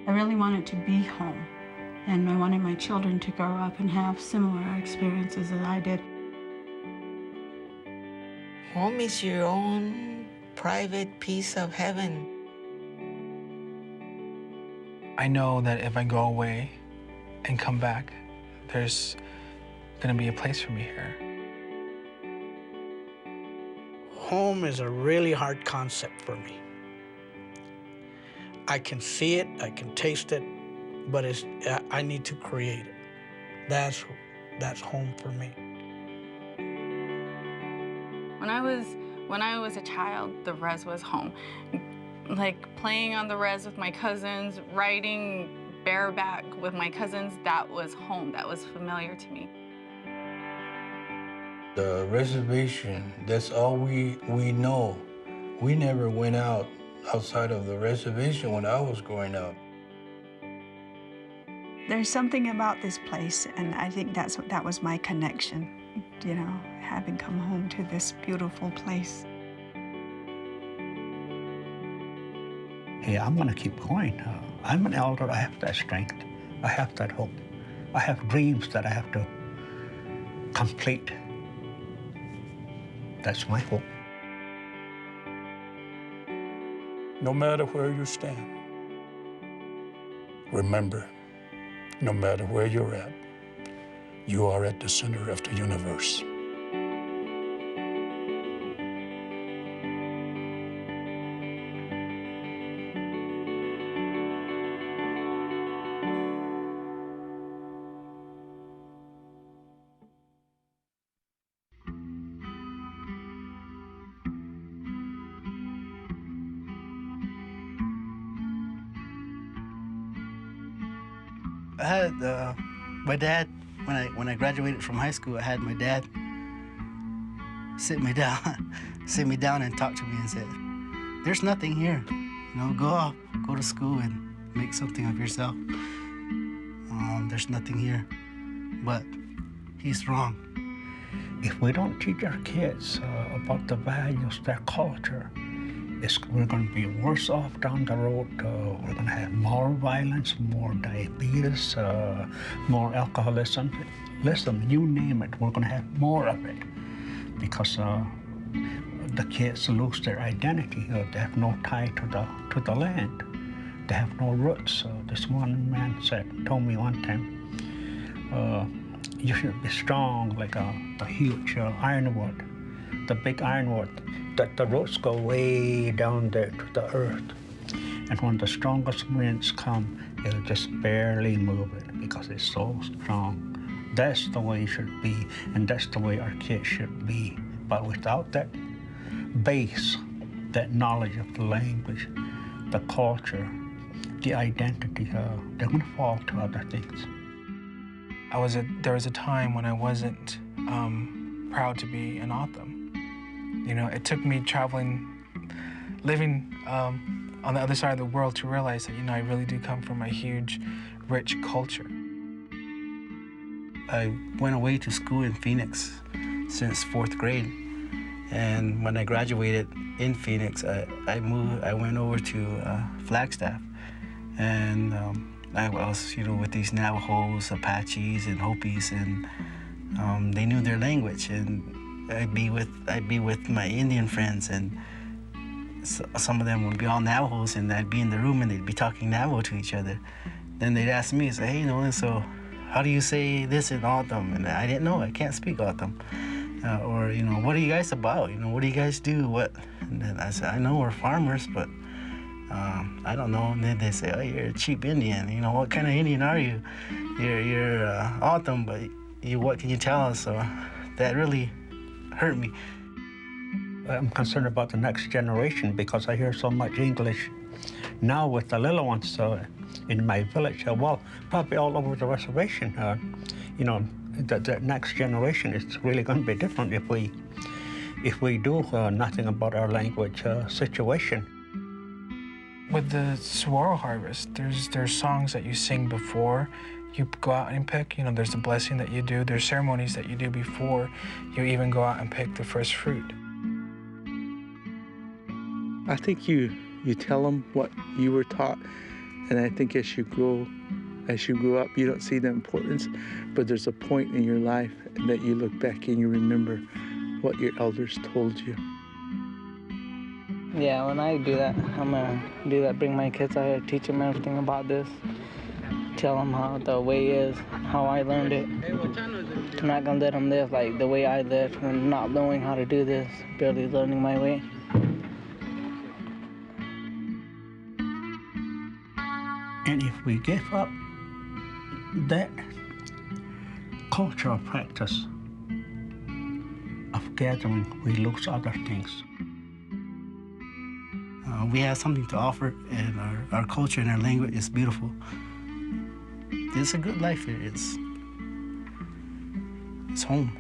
I really wanted to be home, and I wanted my children to grow up and have similar experiences as I did. Home is your own private piece of heaven. I know that if I go away and come back, there's gonna be a place for me here. Home is a really hard concept for me. I can see it, I can taste it, but I need to create it. That's home for me. When I was a child, the res was home. Like playing on the res with my cousins, riding bareback with my cousins, that was home. That was familiar to me. The reservation, that's all we know. We never went outside of the reservation when I was growing up. There's something about this place, and I think that was my connection, you know, having come home to this beautiful place. Hey, I'm gonna keep going. I'm an elder, I have that strength. I have that hope. I have dreams that I have to complete. That's my hope. No matter where you stand, remember, no matter where you're at, you are at the center of the universe. I had my dad, when I graduated from high school, I had my dad sit me down and talk to me and said, "There's nothing here. You know, go off, go to school and make something of yourself. There's nothing here." But he's wrong. If we don't teach our kids about the values, their culture, we're going to be worse off down the road. We're going to have more violence, more diabetes, more alcoholism. Listen, you name it, we're going to have more of it because the kids lose their identity. They have no tie to the land. They have no roots. This one man told me one time, you should be strong like a huge ironwood, the big ironwood, that the roots go way down there to the earth. And when the strongest winds come, it'll just barely move it because it's so strong. That's the way it should be, and that's the way our kids should be. But without that base, that knowledge of the language, the culture, the identity, they're going to fall to other things. There was a time when I wasn't proud to be an O'odham. You know, it took me living on the other side of the world to realize that, you know, I really do come from a huge, rich culture. I went away to school in Phoenix since 4th grade. And when I graduated in Phoenix, I went over to Flagstaff. And I was, you know, with these Navajos, Apaches, and Hopis, and they knew their language. And I'd be with my Indian friends, and some of them would be all Navajos, and I'd be in the room and they'd be talking Navajo to each other. Then they'd ask me, say, "Hey, Nolan, so how do you say this in O'odham?" And I didn't know, I can't speak O'odham. Or, you know, what are you guys about? You know, what do you guys do? What? And then I said, "I know we're farmers, but I don't know." And then they say, "Oh, you're a cheap Indian. You know, what kind of Indian are you? You're O'odham, but what can you tell us?" So that really hurt me. I'm concerned about the next generation because I hear so much English now with the little ones in my village. Well, probably all over the reservation. You know, the next generation is really going to be different if we do nothing about our language situation. With the saguaro harvest, there's songs that you sing before you go out and pick. You know, there's a blessing that you do. There's ceremonies that you do before you even go out and pick the first fruit. I think you tell them what you were taught, And I think as you grow up, you don't see the importance, but there's a point in your life that you look back and you remember what your elders told you. Yeah, when I do that, I'm gonna do that, bring my kids out here, teach them everything about this, tell them how the way is, how I learned it. I'm not gonna let them live like the way I lived when not knowing how to do this, barely learning my way. And if we give up that cultural practice of gathering, we lose other things. We have something to offer, and our culture and our language is beautiful. It's a good life here. It's home.